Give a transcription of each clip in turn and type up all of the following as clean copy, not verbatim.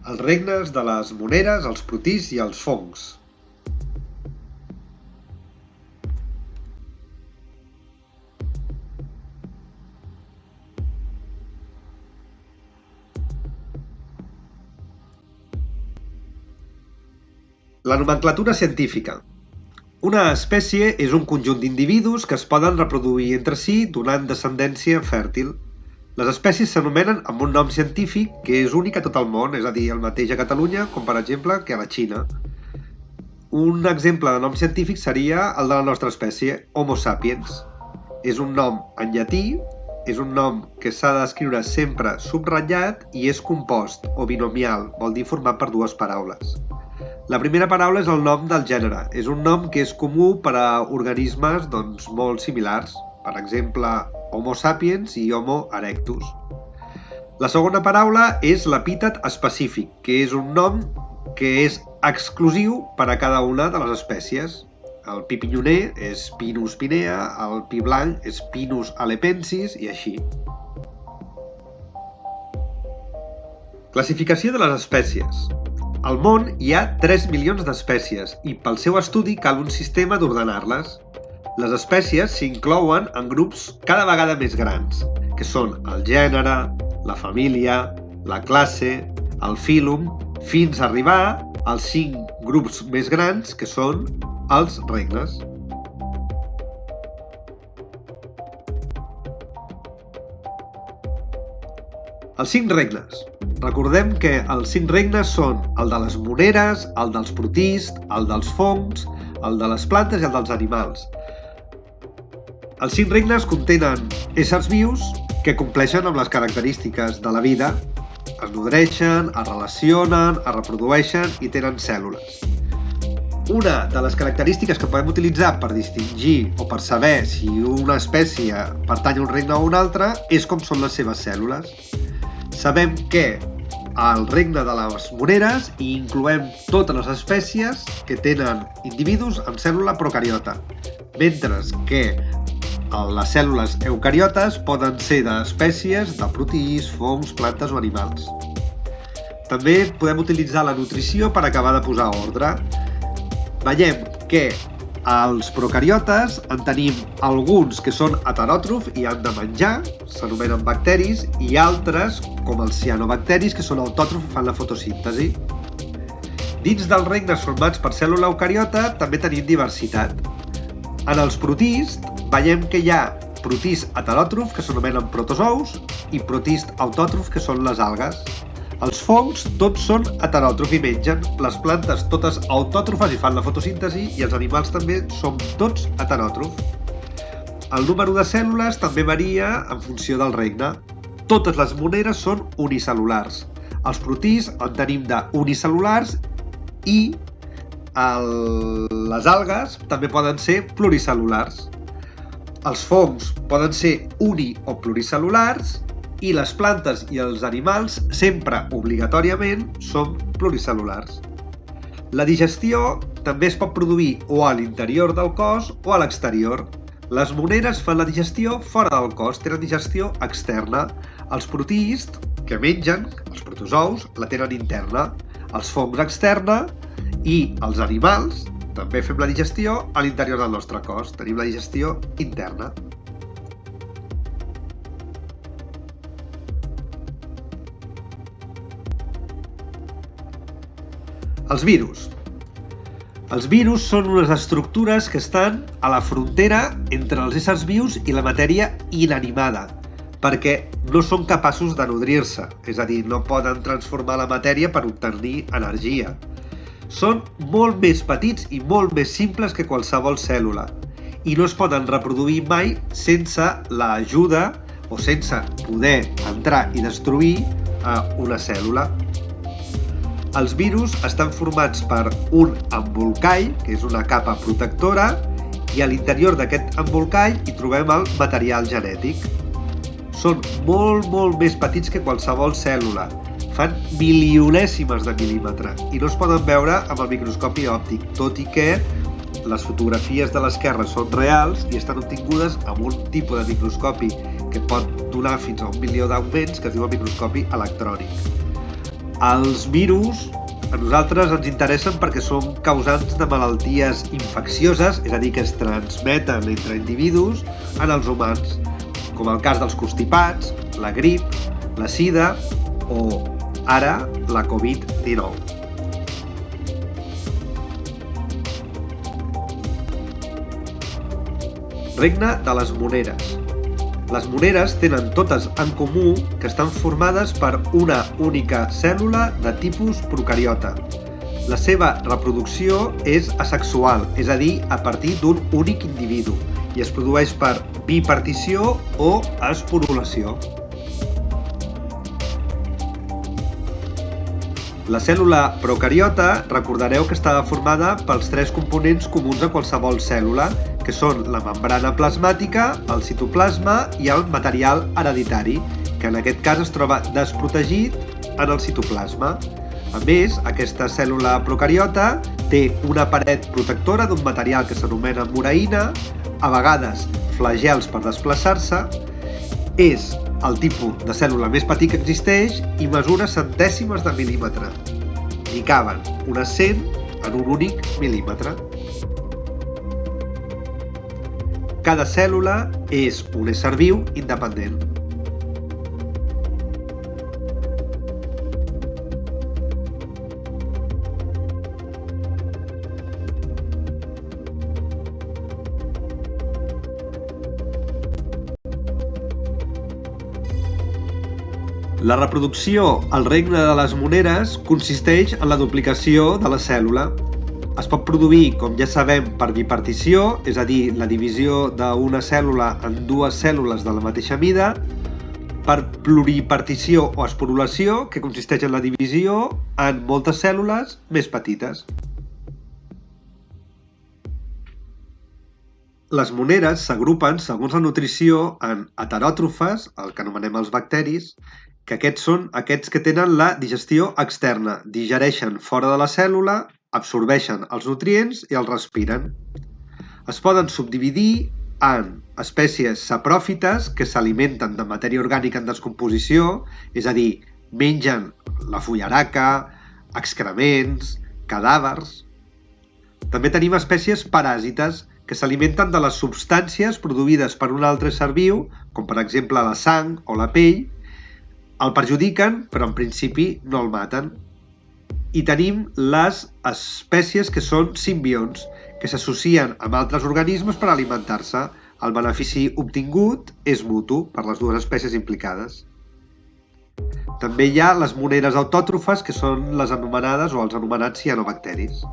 Els regnes de les moneres, els protists i els fongs. La nomenclatura científica. Una espècie és un conjunt d'individus que es poden reproduir entre si donant descendència fèrtil. Les espècies s'anomenen amb un nom científic que és únic a tot el món, és a dir, el mateix a Catalunya com per exemple que a la Xina. Un exemple de nom científic seria el de la nostra espècie, Homo sapiens. És un nom en llatí, és un nom que s'ha d'escriure sempre subratllat i és compost o binomial, vol dir format per dues paraules. La primera paraula és el nom del gènere. És un nom que és comú per a organismes molt similars. Per exemple, Homo sapiens i Homo erectus. La segona paraula és l'epítet específic, que és un nom que és exclusiu per a cada una de les espècies. El pi pinyoner és Pinus pinea, el pi blanc és Pinus halepensis i així. Classificació de les espècies. Al món hi ha 3 milions d'espècies i pel seu estudi cal un sistema d'ordenar-les. Les espècies s'inclouen en grups cada vegada més grans, que són el gènere, la família, la classe, el fílum, fins a arribar als 5 grups més grans, que són els regnes. Els 5 regnes. Recordem que els 5 regnes són el de les moneres, el dels protists, el dels fongs, el de les plantes i el dels animals. Els 5 regnes contenen éssers vius que compleixen amb les característiques de la vida. Es nodreixen, es relacionen, es reprodueixen i tenen cèl·lules. Una de les característiques que podem utilitzar per distingir o per saber si una espècie pertany a un regne o a un altre és com són les seves cèl·lules. Sabem que al regne de les moneres hi incloem totes les espècies que tenen individus amb cèl·lula procariota, mentre que les cèl·lules eucariotes poden ser d'espècies de protists, fongs, plantes o animals. També podem utilitzar la nutrició per acabar de posar ordre. Veiem que als procariotes en tenim alguns que són heteròtrofs i han de menjar, s'anomenen bacteris, i altres, com els cianobacteris, que són autòtrofs i fan la fotosíntesi. Dins dels regnes formats per cèl·lula eucariota també tenim diversitat. En els protists veiem que hi ha protists heteròtrofs, que s'anomenen protozous, i protists autòtrofs, que són les algues. Els fongs tots són heteròtrofs i mengen, les plantes totes autòtrofes i fan la fotosíntesi i els animals també són tots heteròtrofs. El número de cèl·lules també varia en funció del regne. Totes les moneres són unicel·lulars. Els protists en tenim d'unicel·lulars i les algues també poden ser pluricel·lulars. Els fongs poden ser uni- o pluricel·lulars i les plantes i els animals sempre, obligatòriament, són pluricel·lulars. La digestió també es pot produir o a l'interior del cos o a l'exterior. Les moneres fan la digestió fora del cos, tenen digestió externa. Els protists, que mengen, els protozous, la tenen interna. Els fongs externa i els animals també fem la digestió a l'interior del nostre cos. Tenim la digestió interna. Els virus. Els virus són unes estructures que estan a la frontera entre els éssers vius i la matèria inanimada, perquè no són capaços de nodrir-se, és a dir, no poden transformar la matèria per obtenir energia. Són molt més petits i molt més simples que qualsevol cèl·lula i no es poden reproduir mai sense l'ajuda o sense poder entrar i destruir una cèl·lula. Els virus estan formats per un embolcall, que és una capa protectora, i a l'interior d'aquest embolcall hi trobem el material genètic. Són molt més petits que qualsevol cèl·lula. Fan milionèsimes de mil·límetre i no es poden veure amb el microscopi òptic, tot i que les fotografies de l'esquerra són reals i estan obtingudes amb un tipus de microscopi que pot donar fins a 1 milió d'augments, que es diu el microscopi electrònic. Els virus a nosaltres ens interessen perquè són causants de malalties infeccioses, és a dir, que es transmeten entre individus en els humans, com el cas dels constipats, la grip, la sida o, ara, la Covid-19. Regne de les moneres. Les moneres tenen totes en comú que estan formades per una única cèl·lula de tipus procariota. La seva reproducció és asexual, és a dir, a partir d'un únic individu, i es produeix per bipartició o esporulació. La cèl·lula procariota, recordareu que estava formada pels tres components comuns a qualsevol cèl·lula, que són la membrana plasmàtica, el citoplasma i el material hereditari, que en aquest cas es troba desprotegit en el citoplasma. A més, aquesta cèl·lula procariota té una paret protectora d'un material que s'anomena mureïna, a vegades flagels per desplaçar-se, és el tipus de cèl·lula més petit que existeix i mesura centèsimes de mil·límetre. N'hi caben unes 100 en un únic mil·límetre. Cada cèl·lula és un ésser viu independent. La reproducció al regne de les moneres consisteix en la duplicació de la cèl·lula. Es pot produir, com ja sabem, per bipartició, és a dir, la divisió d'una cèl·lula en dues cèl·lules de la mateixa mida, per pluripartició o esporulació, que consisteix en la divisió en moltes cèl·lules més petites. Les moneres s'agrupen segons la nutrició en heteròtrofes, el que anomenem els bacteris, que aquests són aquests que tenen la digestió externa, digereixen fora de la cèl·lula, absorbeixen els nutrients i els respiren. Es poden subdividir en espècies sapròfites que s'alimenten de matèria orgànica en descomposició, és a dir, mengen la fullaraca, excrements, cadàvers. També tenim espècies paràsites que s'alimenten de les substàncies produïdes per un altre ésser viu, com per exemple la sang o la pell. El perjudiquen, però en principi no el maten. I tenim les espècies que són simbionts, que s'associen amb altres organismes per alimentar-se. El benefici obtingut és mutu per les dues espècies implicades. També hi ha les moneres autòtrofes, que són les anomenades o els anomenats cianobacteris.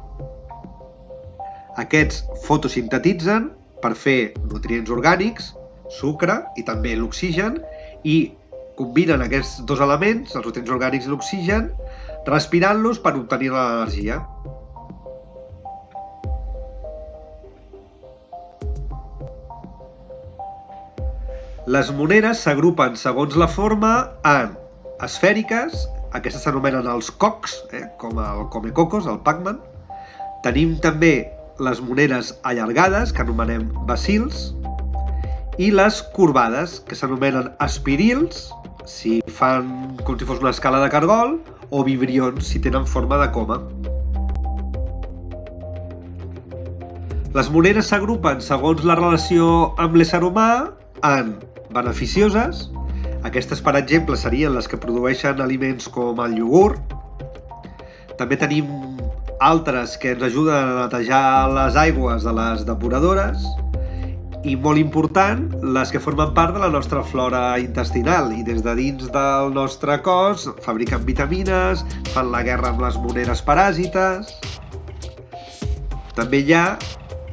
Aquests fotosintetitzen per fer nutrients orgànics, sucre i també l'oxigen, i combinen aquests dos elements, els nutrients orgànics i l'oxigen, respirant-los per obtenir l'energia. Les moneres s'agrupen segons la forma en esfèriques, aquestes s'anomenen els cocs, com el Comecocos, el Pac-Man. Tenim també les moneres allargades, que anomenem bacils, i les corbades, que s'anomenen espirils, si fan com si fos una escala de cargol, o vibrions, si tenen forma de coma. Les moneres s'agrupen segons la relació amb l'ésser humà en beneficioses. Aquestes, per exemple, serien les que produeixen aliments com el iogurt. També tenim altres que ens ajuden a netejar les aigües de les depuradores. I molt important, les que formen part de la nostra flora intestinal i des de dins del nostre cos fabriquen vitamines, fan la guerra amb les moneres paràsites. També hi ha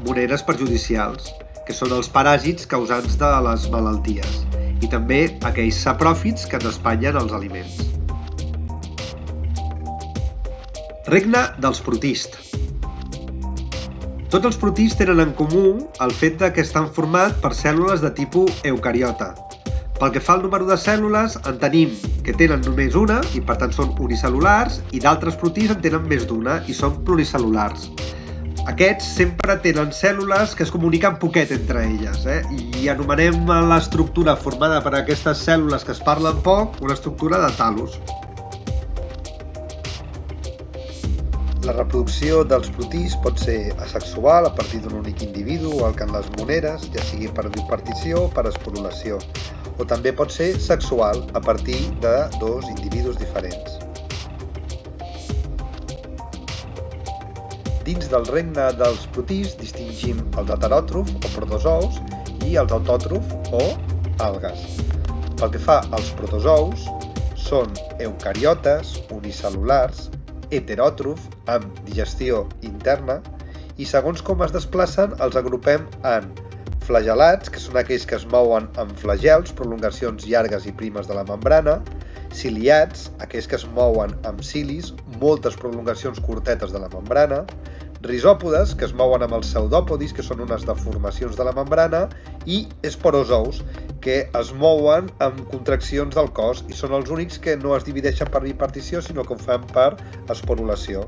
moneres perjudicials, que són els paràsits causants de les malalties, i també aquells sapròfits que ens espanyen els aliments. Regne dels protists. Tots els protists tenen en comú el fet que estan formats per cèl·lules de tipus eucariota. Pel que fa al número de cèl·lules, en tenim que tenen només una i per tant són unicel·lulars, i d'altres protists en tenen més d'una i són pluricel·lulars. Aquests sempre tenen cèl·lules que es comuniquen poquet entre elles, i anomenem l'estructura formada per aquestes cèl·lules que es parlen poc una estructura de tal·lus. La reproducció dels protists pot ser asexual a partir d'un únic individu o el que en les moneres, ja sigui per bipartició o per esporulació, o també pot ser sexual a partir de dos individus diferents. Dins del regne dels protists distingim els heteròtrof o protozous i els autòtrof o algues. Pel que fa als protozous, són eucariotes, unicel·lulars, heteròtrof, amb digestió interna, i segons com es desplacen els agrupem en flagel·lats, que són aquells que es mouen amb flagels, prolongacions llargues i primes de la membrana, ciliats, aquells que es mouen amb cilis, moltes prolongacions curtetes de la membrana, risòpodes, que es mouen amb els pseudòpodis, que són unes deformacions de la membrana, i esporozous, que es mouen amb contraccions del cos i són els únics que no es divideixen per bipartició, sinó que ho fan per esporulació.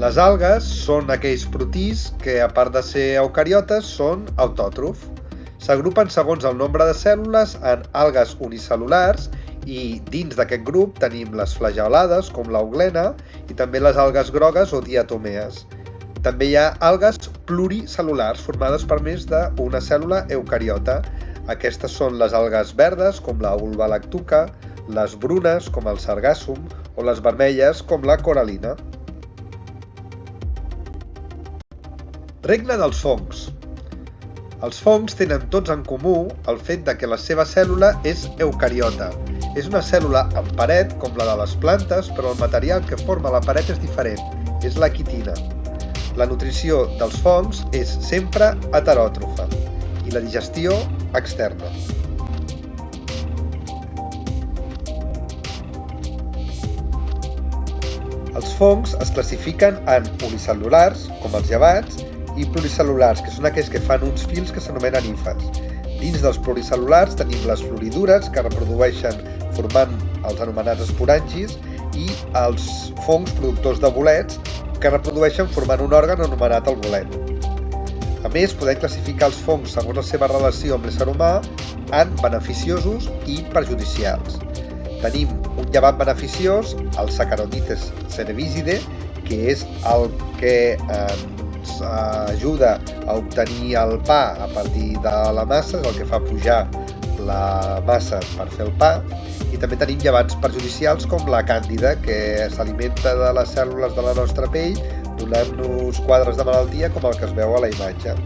Les algues són aquells protists que, a part de ser eucariotes, són autòtrof. S'agrupen segons el nombre de cèl·lules en algues unicel·lulars i dins d'aquest grup tenim les flagel·lades, com l'euglena, i també les algues grogues o diatomees. També hi ha algues pluricel·lulars formades per més d'una cèl·lula eucariota. Aquestes són les algues verdes, com la ulvalactuca, les brunes, com el sargassum, o les vermelles, com la coralina. Regne dels fongs. Els fongs tenen tots en comú el fet que la seva cèl·lula és eucariota. És una cèl·lula amb paret, com la de les plantes, però el material que forma la paret és diferent, és la quitina. La nutrició dels fongs és sempre heteròtrofa i la digestió externa. Els fongs es classifiquen en unicel·lulars, com els llevats, i pluricel·lulars, que són aquells que fan uns fils que s'anomenen hifes. Dins dels pluricel·lulars tenim les floridures, que reprodueixen formant els anomenats esporangis, i els fongs productors de bolets, que reprodueixen formant un òrgan anomenat el bolet. A més, podem classificar els fongs segons la seva relació amb l'ésser humà en beneficiosos i perjudicials. Tenim un llevat beneficiós, el Saccharomyces cerevisiae, que és el que ens ajuda a obtenir el pa a partir de la massa, és el que fa pujar la massa per fer el pa, i també tenim llevats perjudicials com la càndida, que s'alimenta de les cèl·lules de la nostra pell, donant-nos quadres de malaltia com el que es veu a la imatge.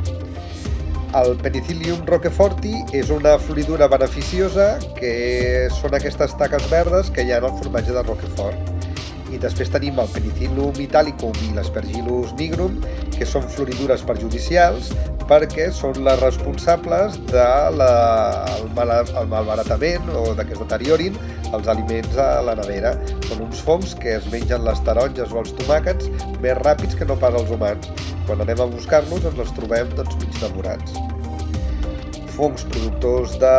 El Penicillium roqueforti és una floridura beneficiosa, que són aquestes taques verdes que hi ha en el formatge de Roquefort. I després tenim el Penicillium italicum i l'Aspergillus nigrum, que són floridures perjudicials perquè són les responsables del malbaratament o que es deteriorin els aliments a la nevera. Són uns fongs que es mengen les taronges o els tomàquets més ràpids que no pas els humans. Quan anem a buscar-los ens els trobem mig devorats. Fongs productors de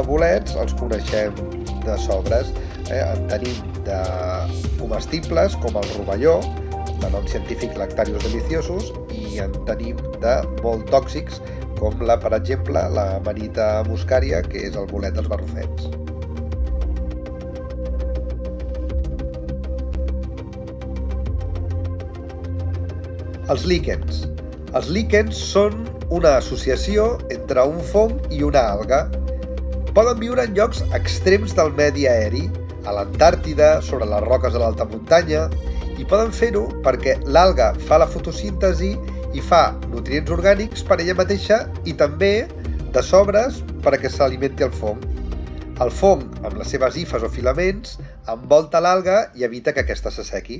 bolets els coneixem de sobres. En tenim de comestibles com el rovelló, de nom científic Lactarius deliciosus, i en tenim de molt tòxics com per exemple la Amanita muscaria, que és el bolet dels barrufets. Els líquens. Els líquens són una associació entre un fong i una alga. Poden viure en llocs extrems del medi aeri, a l'Antàrtida, sobre les roques de l'alta muntanya, i poden fer-ho perquè l'alga fa la fotosíntesi i fa nutrients orgànics per ella mateixa i també de sobres perquè s'alimenti el fong. El fong, amb les seves hifes o filaments, envolta l'alga i evita que aquesta s'assequi.